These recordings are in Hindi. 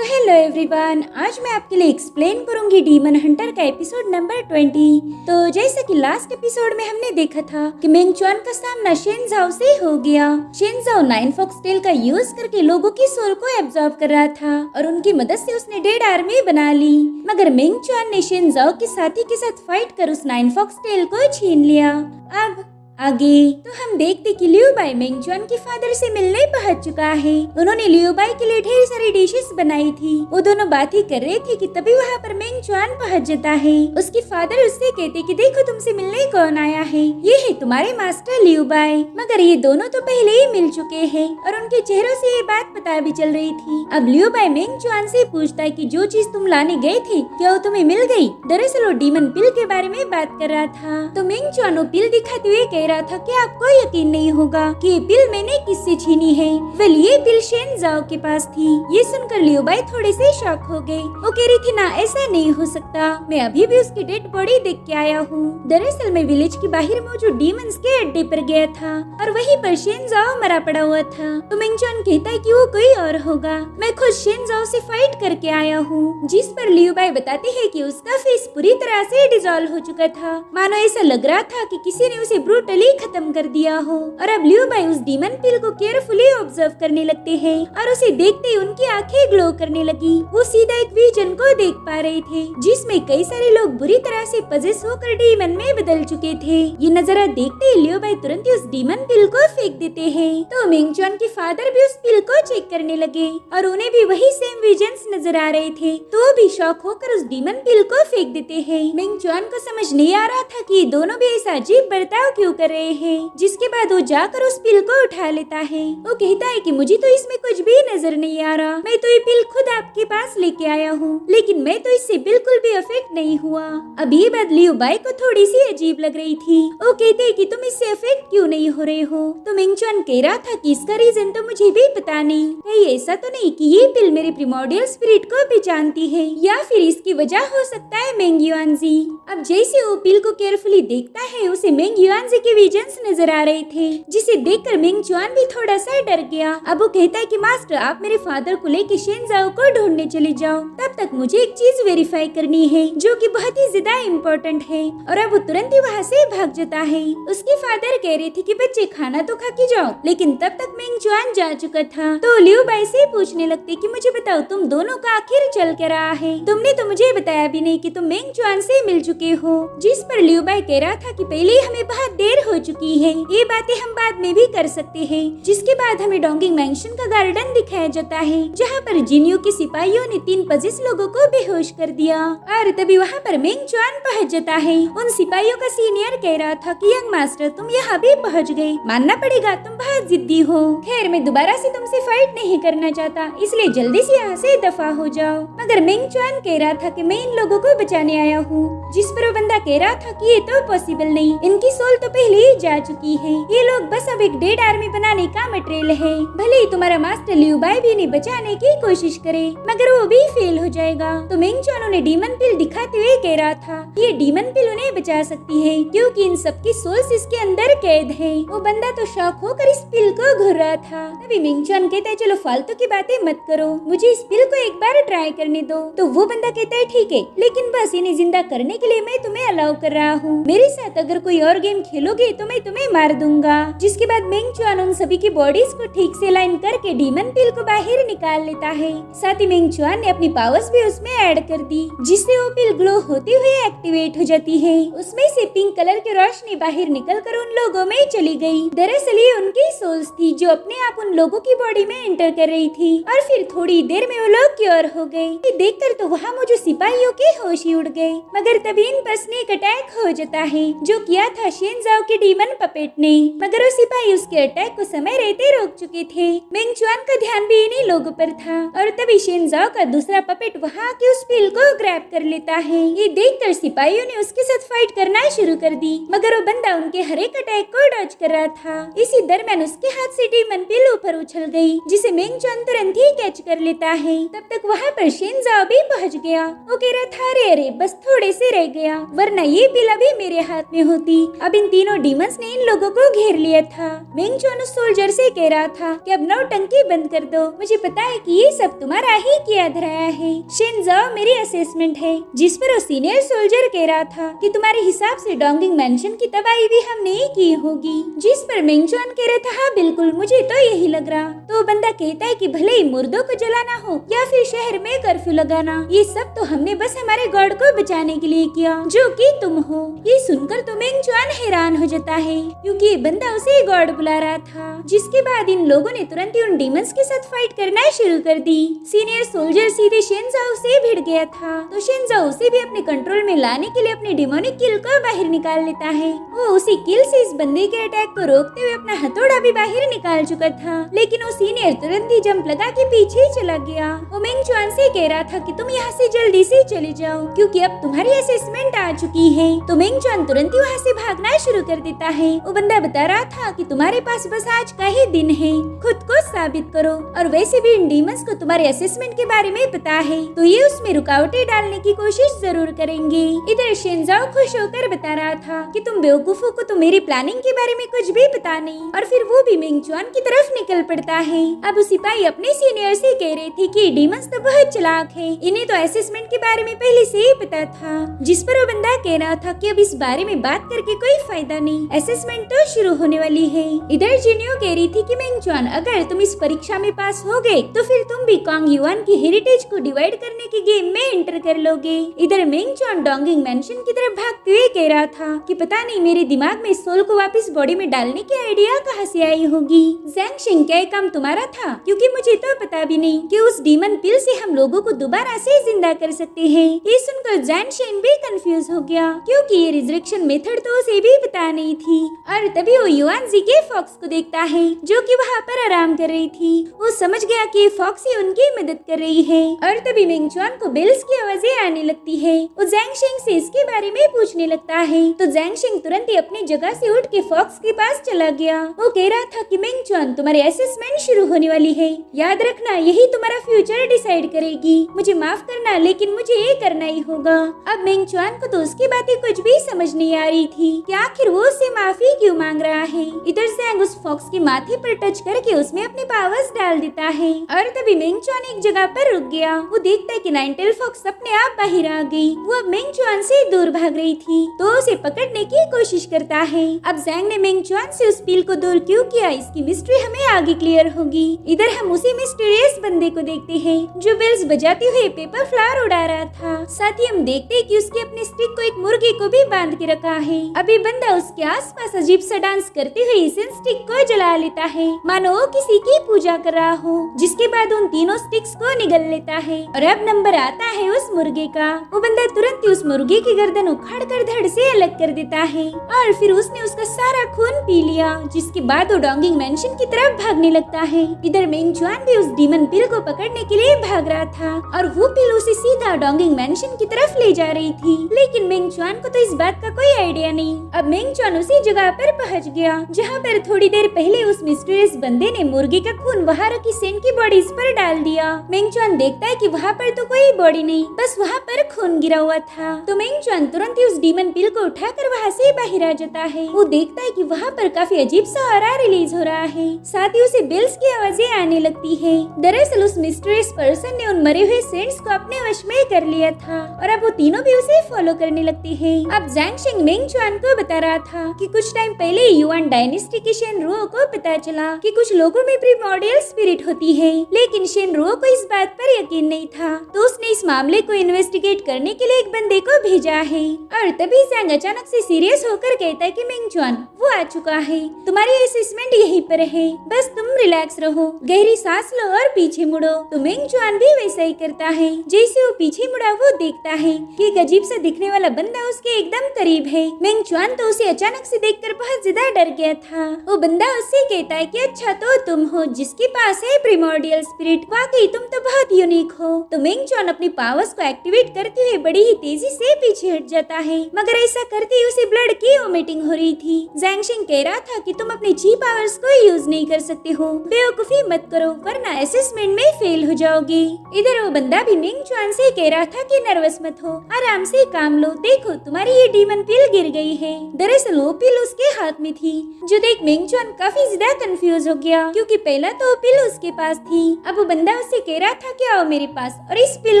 सो हेलो एवरीवन, आज मैं आपके लिए एक्सप्लेन करूंगी डीमन हंटर का एपिसोड नंबर 20। तो जैसा कि लास्ट एपिसोड में हमने देखा था कि मेंग चुआन का सामना शेन झाओ से हो गया। शेन झाओ 9 फॉक्स टेल का यूज करके लोगों की सोल को एब्जॉर्ब कर रहा था और उनकी मदद से उसने डेड आर्मी बना ली, मगर मेंग चुआन ने शेन झाओ के साथी के साथ फाइट कर उस 9 फॉक्स टेल को छीन लिया। अब आगे तो हम देखते कि लियू बाई मेंग चुआन के फादर से मिलने पहुंच चुका है। उन्होंने लियू बाई के लिए ढेर सारी डिशेस बनाई थी। वो दोनों बात ही कर रहे थे कि तभी वहाँ पर मेंग चुआन पहुंच जाता है। उसके फादर उससे कहते कि देखो तुमसे मिलने कौन आया है, ये है तुम्हारे मास्टर लियू बाई। मगर ये दोनों तो पहले ही मिल चुके हैं और उनके चेहरों से ये बात पता भी चल रही थी। अब लियू बाई मेंग चुआन से पूछता है कि जो चीज तुम लाने गए थे क्या वो तुम्हें मिल गई। दरअसल वो डीमन पिल के बारे में बात कर रहा था। तो मेंग चुआन वो पिल दिखाते हुए कह रहा था कि आपको यकीन नहीं होगा कि ये पिल मैंने किससे छीनी है। वेल ये पिल शेन झाओ के पास थी। ये सुनकर लियू बाई थोड़े से शॉक हो गए। वो कह रही थी ना ऐसा नहीं हो सकता, मैं अभी भी उसकी डेड बॉडी देख के आया हूँ। दरअसल मैं विलेज के बाहर मौजूद डीमंस के अड्डे पर गया था और वहीं पर शेन झाओ मरा पड़ा हुआ था। तो मेंग चुआन कहता है कि वो कोई और होगा, मैं खुद शेन झाओ से फाइट करके आया हूँ। जिस पर लियू बाई बताते हैं कि उसका फेस पूरी तरह से डिसॉल्व हो चुका था, मानो ऐसा लग रहा था कि किसी ने उसे ब्रूटली खत्म कर दिया हो। और अब लियू बाई उस डीमन पिल को केयरफुली ऑब्जर्व करने लगते हैं और उसे देखते ही उनकी आंखें ग्लो करने लगी। वो सीधा एक विजन को देख पा रहे थे जिसमें कई सारे लोग बुरी तरह से पजेस होकर डीमन में बदल चुके थे। ये नजारा देखते ही लियू बाई तुरंत ही उस डीमन पिल को फेंक देते हैं। तो मेंग चुआन के फादर भी उस पिल को चेक करने लगे और उन्हें भी वही सेम विजन्स नजर आ रहे थे। तो वो भी शॉक होकर उस डीमन पिल को फेंक देते हैं। मेंग चुआन को समझ नहीं आ रहा था कि दोनों भी ऐसा अजीब बर्ताव क्यों कर रहे हैं। जिसके बाद वो जाकर उस पिल को उठा लेता है। वो कहता है कि मुझे तो इसमें कुछ भी नजर नहीं आ रहा, मैं तो ये पिल खुद आपके पास लेके आया हूँ, लेकिन मैं तो इससे बिल्कुल भी अफेक्ट नहीं हुआ। अब ये बात लियू बाई को थोड़ी सी अजीब लग रही थी। वो कहते हैं कि तुम इससे अफेक्ट क्यों नहीं हो रहे हो। तो मेंग चुआन कह रहा था कि इसका रीजन तो मुझे भी पता नहीं, कहीं ऐसा तो नहीं कि ये पिल मेरे प्रिमोर्डियल स्पिरिट को पहचानती है या फिर इसकी वजह हो सकता है मेंग युआनजी। अब जैसे वो पिल को केयरफुली देखता है उसे मेंग युआनजी के विजन्स नजर आ रहे थे, जिसे देखकर मेंग चुआन भी थोड़ा सा डर गया। अब वो कहता है कि मास्टर आप मेरे फादर को लेके शेन झाओ को ढूंढने चले जाओ, तब तक मुझे एक चीज वेरीफाई करनी है जो कि बहुत ही ज्यादा इम्पोर्टेंट है। और अब वो तुरंत ही वहाँ से भाग जाता है। उसके फादर कह रहे थे कि बच्चे खाना तो खा के जाओ, लेकिन तब तक मेंग चुआन जा चुका था। तो लियू बाई से पूछने लगते कि मुझे बताओ तुम दोनों का आखिर चल क्या रहा है, तुमने तो मुझे बताया भी नहीं कि तुम मेंग चुआन से मिल चुके हो। जिस पर लियू बाई कह रहा था कि पहले ही हमें बहुत देर हो चुकी है, ये बातें हम बाद में भी कर सकते हैं। जिसके बाद हमें डोंगिंग मैंशन का गार्डन दिखाया जाता है जहाँ पर जिनियो के सिपाहियों ने 3 पजेस लोगों को बेहोश कर दिया और तभी वहाँ पर मेंग चुआन पहुँच जाता है। उन सिपाहियों का सीनियर कह रहा था कि यंग मास्टर तुम यहाँ भी पहुँच गए, मानना पड़ेगा तुम बहुत जिद्दी हो। खैर मैं दोबारा से तुमसे फाइट नहीं करना चाहता, इसलिए जल्दी से यहाँ से दफा हो जाओ। मगर मेंग चुआन कह रहा था कि मैं इन लोगों को बचाने आया हूँ। जिस पर वो बंदा कह रहा था कि ये तो पॉसिबल नहीं, इनकी सोल तो पहले ही जा चुकी है, ये लोग बस अब एक डेड आर्मी बनाने का मटेरियल है। भले ही तुम्हारा मास्टर लियू बाई भी इन्हें बचाने की कोशिश करे मगर वो भी फेल हो जाएगा। तो मेंग चुआन उन्हें डीमन पिल दिखाते हुए कह रहा था ये डीमन पिल उन्हें बचा सकती है क्योंकि इन सबकी सोल्स इसके अंदर कैद है। वो बंदा तो शॉक होकर इस पिल को घूर रहा था। तभी मेंग चुआन कहता है चलो फालतू की बातें मत करो, मुझे इस पिल को एक बार ट्राई करने दो। तो वो बंदा कहता है ठीक है, लेकिन बस इन्हें जिंदा करने के लिए मैं तुम्हें अलाउ कर रहा हूँ, मेरे साथ अगर कोई और गेम खेलोगे तो मैं तुम्हें मार दूंगा। जिसके बाद मेंग चुआन उन सभी की बॉडीज को ठीक से लाइन करके डीमन पिल को बाहर निकाल लेता है। साथ ही मेंग चुआन ने अपनी पावर्स भी उसमें ऐड कर दी जिससे वो पिल ग्लो होते हुए एक्टिवेट हो जाती है। उसमें से पिंक कलर की रोशनी बाहर निकलकर उन लोगों में चली गई। दरअसल ये उनकी सोल्स थी जो अपने आप उन लोगों की बॉडी में एंटर कर रही थी और फिर थोड़ी देर में वो लोग क्योर हो गए। ये देखकर तो वहाँ मौजूद सिपाहियों के होश ही उड़ गए। मगर तभी इन पर स्नेक अटैक हो जाता है जो किया था शेन झाओ के डीमन पपेट ने, मगर वो सिपाही उसके अटैक को समय रहते रोक चुके थे। मेंग चुआन का ध्यान भी इन्हीं लोगों पर था और तभी शेन झाओ का दूसरा पपेट वहाँ आके उस पिल को ग्रैब कर लेता है। ये देखकर सिपाहियों ने उसके साथ फाइट करना शुरू कर दी, मगर वो बंदा उनके हर एक अटैक को डॉज कर रहा था। इसी दरमियान उसके हाथ से डीमन पिल ऊपर उछल गई जिसे मेंग चुआन तुरंत ही कैच कर लेता है। तब तक वहाँ पर शेन झाओ भी पहुँच गया। वो कह रहा था अरे अरे बस थोड़े से रह गया, वरना ये पिल अभी मेरे हाथ में होती। अब इन तीनों डीमंस ने इन लोगों को घेर लिया था। मिंग चुआन उस सोल्जर से कह रहा था कि अब नौटंकी बंद कर दो, मुझे पता है कि ये सब तुम्हारा ही किया धराया है। शिनजाओ मेरी असेसमेंट है, जिस पर वो सीनियर सोल्जर कह रहा था कि तुम्हारे हिसाब से डोंगिंग मेंशन की तबाही भी हमने ही की होगी। जिस पर मिंग चुआन कह रहा था हाँ बिल्कुल मुझे तो यही लग रहा। तो वो बंदा कहता है कि भले ही मुर्दों को जलाना हो या फिर शहर में कर्फ्यू लगाना, ये सब तो हमने बस हमारे गॉड को बचाने के लिए किया, जो कि तुम हो। ये सुनकर तो मिंग चुआन हैरान हो जाता है, क्योंकि ये बंदा उसे गॉड बुला रहा था। जिसके बाद इन लोगों ने तुरंत ही उन डीमंस के साथ फाइट करना शुरू कर दी। सीनियर सोल्जर सीधे शिनजाओ से भिड़ गया था, तो शिनजाओ उसे भी अपने कंट्रोल में लाने के लिए अपनी डिमोनिक किल को बाहर निकाल लेता है। वो उसी किल से इस बंदे के अटैक को रोकते हुए अपना हथौड़ा भी बाहर निकाल चुका था, लेकिन वो सीनियर तुरंत ही जंप लगा के पीछे चला गया। वो मिंग चुआन से कह रहा था कि तुम यहाँ से जल्दी से चले जाओ, क्योंकि अब तुम्हारी असेसमेंट आ चुकी है। तो मिंग चुआन तुरंत ही वहाँ से भागना शुरू कर देता है। वो बंदा बता रहा था कि तुम्हारे पास बस आज का ही दिन है, खुद को साबित करो, और वैसे भी इन डीमंस को तुम्हारे असेसमेंट के बारे में पता है, तो ये उसमें रुकावटें डालने की कोशिश जरूर करेंगे। इधर शिनजाओ खुश होकर बता रहा था कि तुम बेवकूफों को तो मेरी प्लानिंग के बारे में कुछ भी पता नहीं, और फिर वो भी मिंग चुआन की तरफ निकल पड़ता है। अब वो सिपाही अपने सीनियर से कह रहे थे कि डीमंस तो बहुत चालाक है, इन्हें तो असेसमेंट के बारे में पहले से ही पता था। जिस पर वो बंदा कह रहा था कि अब इस बारे में बात करके कोई फायदा नहीं, असेसमेंट तो शुरू होने वाली है। इधर जिन्यो कह रही थी कि मिंग चुआन अगर तुम इस परीक्षा में पास हो गए तो फिर तुम भी कांग युआन की हेरिटेज को डिवाइड करने के गेम में एंटर कर लोगे। इधर मिंग चुआन डोंगिंग मेंशन की तरफ भागते हुए कह रहा था कि पता नहीं मेरे दिमाग में सोल को वापस बॉडी में डालने की आइडिया कहाँ से आई होगी। ज़ैंग शिंग क्या काम तुम्हारा था, क्योंकि मुझे तो पता भी नहीं कि उस डीमन पिल से हम लोगों को दोबारा से जिंदा कर सकते हैं। ये सुनकर ज़ैंग शिंग भी कंफ्यूज हो गया, क्योंकि ये रिजरेक्शन मेथड तो उसे भी पता नहीं थी। और तभी वो युआन जी के फॉक्स को देखता है, जो कि वहाँ पर आराम कर रही थी। वो समझ गया कि फॉक्स ही उनकी मदद कर रही है, और तभी मिंग चुआन को बेल्स की आवाजें आने लगती है। वो ज़ैंग शिंग से इसके बारे में पूछने लगता है, तो ज़ैंग शिंग तुरंत ही अपनी जगह से उठ के फॉक्स के पास चला गया। वो कह रहा था कि मिंग चुआन तुम्हारी असेसमेंट शुरू होने वाली है, याद रखना यही तुम्हारा फ्यूचर डिसाइड करेगी। मुझे माफ करना, लेकिन मुझे ये करना ही होगा। अब मिंग चुआन को तो उसकी बातें कुछ भी समझ नहीं आ रही थी कि आखिर वो उससे माफी क्यों मांग रहा है। इधर ज़ैंग उस फॉक्स के माथे पर टच करके उसमें अपने पावर्स डाल देता है, और तभी मिंग चुआन एक जगह पर रुक गया। वो देखता है कि नाइनटेल फॉक्स अपने आप बाहर आ गई। वो अब मिंग चुआन से दूर भाग रही थी, तो उसे पकड़ने की कोशिश करता है। अब ज़ैंग ने मिंग चुआन से उस पील को दूर क्यों किया, इसकी मिस्ट्री हमें आगे क्लियर होगी। इधर हम उसी मिस्टीरियस बंदे को देखते हैं जो बेल्स बजाते हुए पेपर फ्लावर उड़ा रहा था। साथ ही हम देखते हैं कि उसके अपने स्टिक को एक मुर्गी को भी बांध के रखा है। अभी बंदा उसके आसपास अजीब सा डांस करते हुए इस स्टिक को जला लेता है, मानो वो किसी की पूजा कर रहा हो। जिसके बाद उन तीनों स्टिक्स को निगल लेता है, और अब नंबर आता है उस मुर्गे का। वो बंदा तुरंत ही उस मुर्गे की गर्दन उखाड़ कर धड़ से अलग कर देता है, और फिर उसने उसका सारा खून पी लिया। जिसके बाद वो डोंगिंग मेंशन की तरफ भागने लगता है। इधर मिंग चुआन भी उस डीमन पिल को पकड़ने के लिए भाग रहा था, और वो पिल उसे सीधा डोंगिंग मेंशन की तरफ ले जा रही थी। लेकिन मिंग चुआन को तो इस बात का कोई आइडिया नहीं। अब मिंग चुआन उसी जगह पर पहुंच गया जहाँ पर थोड़ी देर पहले उस मिस्टीरियस बंदे ने मुर्गे का खून वहाँ रखी सेन की बॉडीज पर डाल दिया। मिंग चुआन देखता है कि वहाँ पर तो कोई बॉडी नहीं, बस वहाँ पर खून गिरा हुआ था। तो मिंग चुआन तुरंत ही उस डीमन पिल को उठाकर वहाँ से बाहर आ जाता है। वो देखता है कि वहाँ पर काफी अजीब सा ऑरा रिलीज हो रहा है, साथ ही उसे बेल्स की आवाजें आने लगती है। दरअसल उस मिस्टीरियस पर्सन ने उन मरे हुए सेंट्स को अपने वश में कर लिया था, और अब वो तीनों भी उसे फॉलो करने लगते हैं। अब ज़ैंग शिंग मिंग चुआन को बता रहा था कि कुछ टाइम पहले युआन डायनेस्टी के शेनरुओ को पता चला कि कुछ लोगों में प्रिमोर्डियल स्पिरिट होती है, लेकिन शेनरुओ को इस बात पर यकीन नहीं था। तो उसने इस मामले को इन्वेस्टिगेट करने के लिए एक बंदे को भेजा है। और तभी ज़ैंग अचानक से सीरियस होकर कहता है कि मिंग चुआन वो आ चुका है, तुम्हारी असेसमेंट यहीं पर है, बस तुम रिलैक्स रहो, गहरी सांस लो और पीछे मुड़ो। तो मिंग चुआन भी वैसा ही करता है। जैसे वो पीछे मुड़ा वो देखता है कि एक अजीब सा दिखने वाला बंदा उसके एकदम करीब है। मिंग चुआन तो उसे अचानक से देखकर बहुत ज्यादा डर गया था। वो बंदा उससे कहता है कि अच्छा तो तुम हो जिसके पास है प्रिमोर्डियल स्पिरिट, वाकई तुम तो बहुत यूनिक हो। तो मिंग चुआन अपनी पावर्स को एक्टिवेट करते हुए बड़ी ही तेजी से पीछे हट जाता है, मगर ऐसा करते ही उसे ब्लड की वोमिटिंग हो रही थी। ज़ैंग शिंग कह रहा था कि तुम अपनी ची पावर्स को यूज नहीं कर सकते हो, बेवकूफी मत करो वरना असेसमेंट में फेल हो जाओगे। इधर वो बंदा भी मिंग चुआन से कह रहा था कि नर्वस मत हो, आराम से काम लो, देखो तुम्हारी ये डीमन पिल गिर गई है। दरअसल दरअसल वो पिल उसके हाथ में थी, जो देख मेंगचुआन काफी ज्यादा कंफ्यूज हो गया, क्योंकि पहला तो वो पिल उसके पास थी। अब वो बंदा उसे कह रहा था कि आओ मेरे पास और इस पिल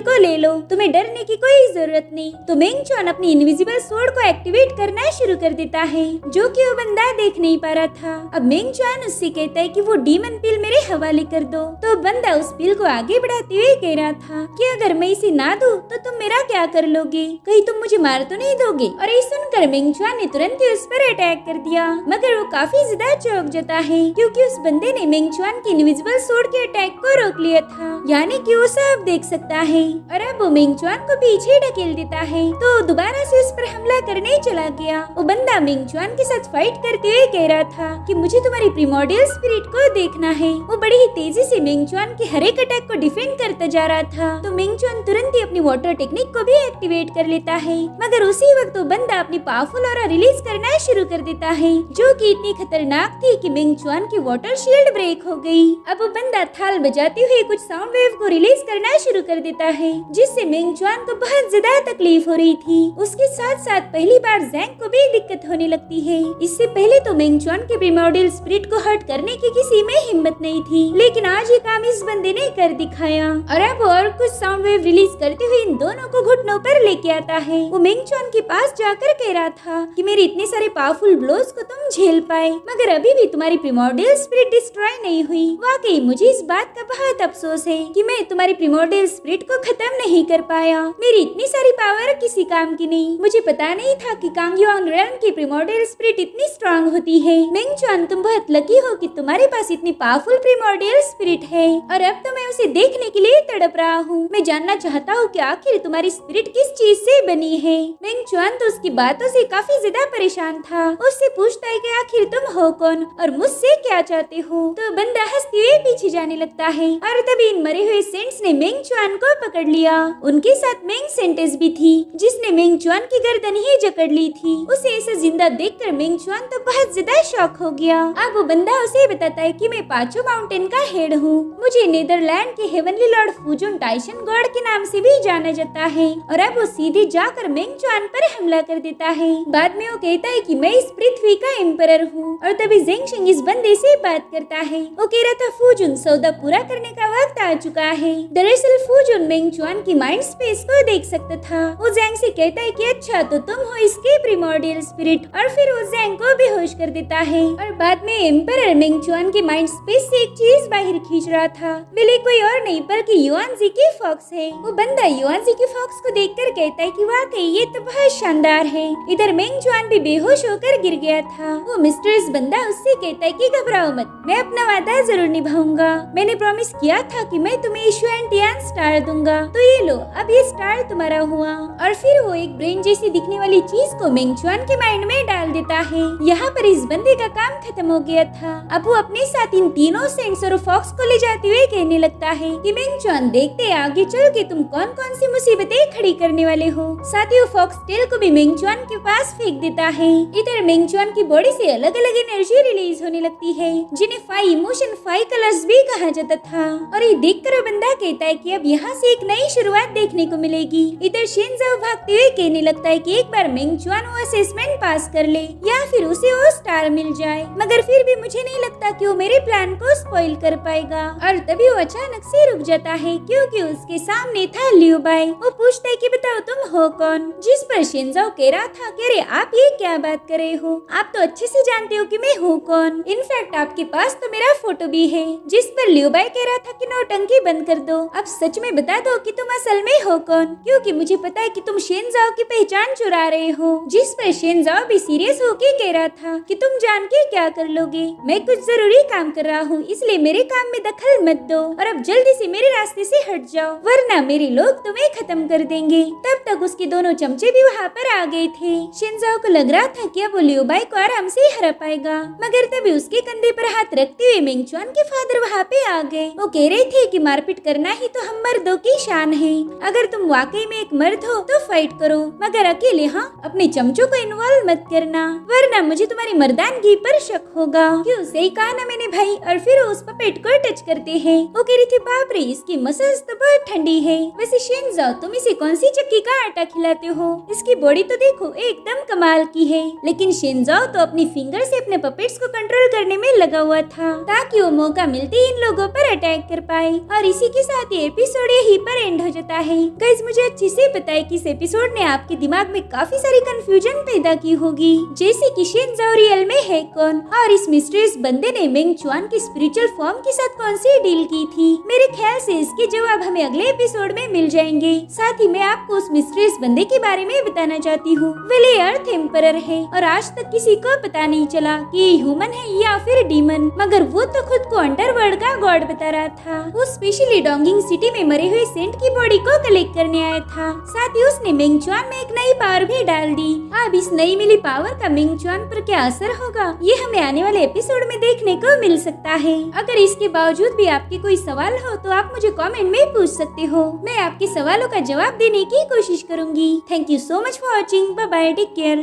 को ले लो, तुम्हें डरने की कोई जरूरत नहीं। तो मेंगचुआन अपनी इनविजिबल स्वॉर्ड को एक्टिवेट करना शुरू कर देता है, जो कि वो बंदा देख नहीं पा रहा था। अब मेंगचुआन उससे कहता है कि वो डीमन पिल मेरे हवाले कर दो। तो बंदा उस पिल को आगे बढ़ाते हुए कह रहा था कि अगर मैं इसे ना दूं तो तुम मेरा क्या कर लोगे, कहीं तुम मुझे मार तो नहीं दोगे। और ये सुनकर मेंगचुआन ने तुरंत ही उस पर अटैक कर दिया, मगर वो काफी ज्यादा चौंक जाता है, क्योंकि उस बंदे ने मेंगचुआन की इनविजिबल स्वॉर्ड के अटैक को रोक लिया था, यानी कि वो सब देख सकता है। और अब वो मेंगचुआन को पीछे ढकेल देता है, तो दोबारा से उस पर हमला करने चला गया। वो बंदा मेंगचुआन के साथ फाइट करते हुए कह रहा था कि मुझे तुम्हारी प्रिमोर्डियल स्पिरिट को देखना है। वो बड़ी ही तेजी से मेंगचुआन के हर एक अटैक को डिफेंड करता जा रहा था। तो मेंगचुआन तुरंत ही अपनी वाटर टेक्निक को भी एक्टिवेट कर लेता है, मगर उसी वक्त वो बंदा अपनी पावरफुल ऑरा रिलीज करना शुरू कर देता है, जो कि इतनी खतरनाक थी कि मेंगचुआन की वाटर शील्ड ब्रेक हो गई। अब वो बंदा थाल बजाते हुए कुछ साउंड वेव को रिलीज करना शुरू कर देता है, जिससे मेंगचुआन को बहुत ज्यादा तकलीफ हो रही थी। उसके साथ साथ पहली बार ज़ैंग को भी दिक्कत होने लगती है। इससे पहले तो मेंगचुआन के प्रिमोर्डियल स्पिरिट को हर्ट करने की किसी में हिम्मत नहीं थी, लेकिन आज ये काम इस बंदे ने कर दिखाया। और अब और कुछ साउंड वेव रिलीज करते हुए इन दोनों को घुटनों पर लेके आता है। वो मेंगचुआन के पास जाकर कह रहा था कि मेरे इतने सारे पावरफुल ब्लोज को तुम झेल पाए, मगर अभी भी तुम्हारी प्रिमोर्डियल स्पिरिट डिस्ट्रॉय नहीं हुई। वाकई मुझे इस बात का बहुत अफसोस है कि मैं तुम्हारी प्रिमोर्डियल स्पिरिट को खत्म नहीं कर पाया। मेरी इतनी सारी पावर किसी काम की नहीं। मुझे पता नहीं था कि कांगयुआन रेल्म की प्रिमोर्डियल स्पिरिट इतनी स्ट्रांग होती है। मेंगचुआन तुम बहुत लकी हो कि तुम्हारे पास इतनी पावरफुल प्रिमोर्डियल स्पिरिट है, और अब तो मैं उसे देखने के लिए तड़प रहा हूँ। मैं जानना चाहता हूँ कि आखिर तुम्हारी स्पिरिट किस चीज से बनी है। मेंगचुआन तो उसकी बातों से काफी ज्यादा परेशान था। उससे पूछता है कि आखिर तुम हो कौन और मुझसे क्या चाहते हो। तो बंदा हंसते हुए पीछे जाने लगता है, और तभी इन मरे हुए सेंट्स ने मेंगचुआन को पकड़ लिया। उनके साथ मेंग सेंटेस भी थी, जिसने मेंगचुआन की गर्दन ही जकड़ ली थी। उसे ऐसे जिंदा देखकर मेंगचुआन तो बहुत ज्यादा शॉक हो गया। अब वो बंदा उसे बताता है कि मैं पाचो माउंटेन का हेड हूँ। मुझे नेदरलैंड के हेवनली लॉर्ड फुजोन टाइशन गॉड के नाम से भी जाना जाता है। और अब वो सीधे जाकर मेंगचुआन पर हमला कर देता है। बाद में वो कहता है कि मैं इस पृथ्वी का एम्परर हूँ। और तभी ज़ेंगशिंग इस बंदे से बात करता है। वो कह रहा था फुजोन सौदा पूरा करने का वक्त आ चुका है। दरअसल फुजोन मेंगचुआन की माइंड स्पेस को देख सकता था। वो ज़ैंग से कहता है कि अच्छा तो तुम हो इसके प्रिमोर्डियल स्पिरिट, और फिर वो ज़ैंग को बेहोश कर देता है। और बाद में एम्परर मेंगचुआन के माइंड स्पेस से एक चीज बाहर खींच रहा था। बिली कोई और नहीं बल्कि युआनजी की फॉक्स है। वो बंदा युआनजी की फॉक्स को देखकर कहता है कि वाकई ये तो बहुत शानदार है। इधर मेंगचुआन भी बेहोश होकर गिर गया था। वो मिस्टरीज बंदा उससे कहता है कि घबराओ मत, मैं अपना वादा जरूर निभाऊंगा। मैंने प्रॉमिस किया था कि मैं तुम्हें इशू एंड टियान स्टार दूंगा, तो ये लो अब ये स्टार तुम्हारा हुआ। और फिर वो एक ब्रेन जैसी दिखने वाली चीज को मेंगचुआन के माइंड में डाल देता है। यहाँ पर इस बंदे का काम खत्म हो गया था। अब वो अपने साथ इन तीनों सेंट्स और फॉक्स को ले जाते हुए कहने लगता है कि मेंगचुआन देखते आगे चल के तुम कौन कौन सी मुसीबतें खड़ी करने वाले हो। साथ ही वो फॉक्स टेल को भी मेंगचुआन के पास फेंक देता है। इधर मेंगचुआन की बॉडी से अलग अलग एनर्जी रिलीज होने लगती है, जिन्हें 5 इमोशन 5 कलर्स भी कहा जाता था। और ये देखकर वो बंदा कहता है कि अब यहाँ से एक नई शुरुआत देखने को मिलेगी। इधर शिनज़ाओ भागते हुए कहने लगता है कि एक बार मेंगचुआन वो असेसमेंट पास कर ले या फिर उसे वो स्टार मिल जाए, मगर फिर भी मुझे नहीं लगता कि वो मेरे प्लान को स्पॉइल कर पाएगा। और तभी वो अचानक से रुक जाता है, क्योंकि उसके सामने था लियू बाई। वो पूछता है कि बताओ तुम हो कौन, जिस पर शिनज़ाओ कह रहा था कि अरे आप ये क्या बात कर रहे हो, आप तो अच्छे से जानते हो कि मैं हूँ कौन। इनफैक्ट आपके पास तो मेरा फोटो भी है। जिस पर लियू बाई कह रहा था कि नौटंकी बंद कर दो, अब सच में बता दो कि तुम असल में हो कौन, क्योंकि मुझे पता है कि तुम शिनज़ाओ की पहचान चुरा रहे हो। जिस पर शिनज़ाओ भी सीरियस होके कह रहा था कि तुम जान के क्या कर लोगे, मैं कुछ जरूरी काम कर रहा हूँ, इसलिए मेरे काम में दखल मत दो और अब जल्दी से मेरे रास्ते से हट जाओ, वरना मेरे लोग तुम्हें खत्म कर देंगे। तब तक उसके दोनों चमचे भी वहाँ पर आ गए थे। शिनज़ाओ को लग रहा था कि अब वो लियू बाई को आराम से हरा पाएगा, मगर तभी उसके कंधे पर हाथ रखते हुए मेंगचुआन के फादर वहाँ पे आ गए। वो कह रहे थे कि मारपीट करना ही तो हम मर्दों की शान है। अगर तुम वाकई में एक मर्द हो तो फाइट करो, मगर अकेले हाँ अपने चमचों को इन्वॉल्व मत करना, वरना मुझे तुम्हारी मर्दानगी पर शक होगा। क्यों सही कहा ना मैंने भाई। और फिर उस पपेट को टच करते हैं। वो कह रही थी बाप रे इसकी मसल्स तो बहुत ठंडी है। वैसे शिनज़ाओ, तुम इसे कौन सी चक्की का आटा खिलाते हो? इसकी बॉडी तो देखो एकदम कमाल की है। लेकिन शिनज़ाओ तो अपनी फिंगर से अपने पपेट्स को कंट्रोल करने में लगा हुआ था ताकि वो मौका मिलते ही इन लोगों पर अटैक कर पाए। और इसी के साथ ये एपिसोड यहीं पर एंड हो जाता है। गाइस, मुझे अच्छे से पता है कि इस एपिसोड ने आपके दिमाग में काफी सारी कंफ्यूजन पैदा की होगी, जैसे कि शिनज़ाओ रियल में है कौन और इस मिस्टीरियस बंदे ने मेंग चुआन की स्पिरिचुअल फॉर्म के साथ कौन सी डील की थी। मेरे ख्याल से इसके जवाब हमें अगले एपिसोड में मिल जाएंगे। साथ ही मैं आपको उस मिस्टीरियस बंदे के बारे में बताना चाहती हूँ। वेले अर्थ एम्परर है और आज तक किसी को पता नहीं चला कि ये ह्यूमन है या फिर डीमन, मगर वो तो खुद को अंडरवर्ल्ड का गॉड बता रहा था। वो स्पेशली डोंगिंग सिटी में मरे हुए सेंट की बॉडी को कलेक्ट करने आया था। साथ ही उसने मेंग चुआन में एक नई पावर भी डाल दी। अब इस नई मिली पावर का मेंग चुआन पर क्या असर होगा, ये हमें आने वाले एपिसोड में देखने को मिल सकता है। अगर इसके बावजूद भी आपके कोई सवाल हो तो आप मुझे कमेंट में पूछ सकते हो। मैं आपके सवालों का जवाब देने की कोशिश करूंगी। Thank you so much for watching. Bye bye, take care.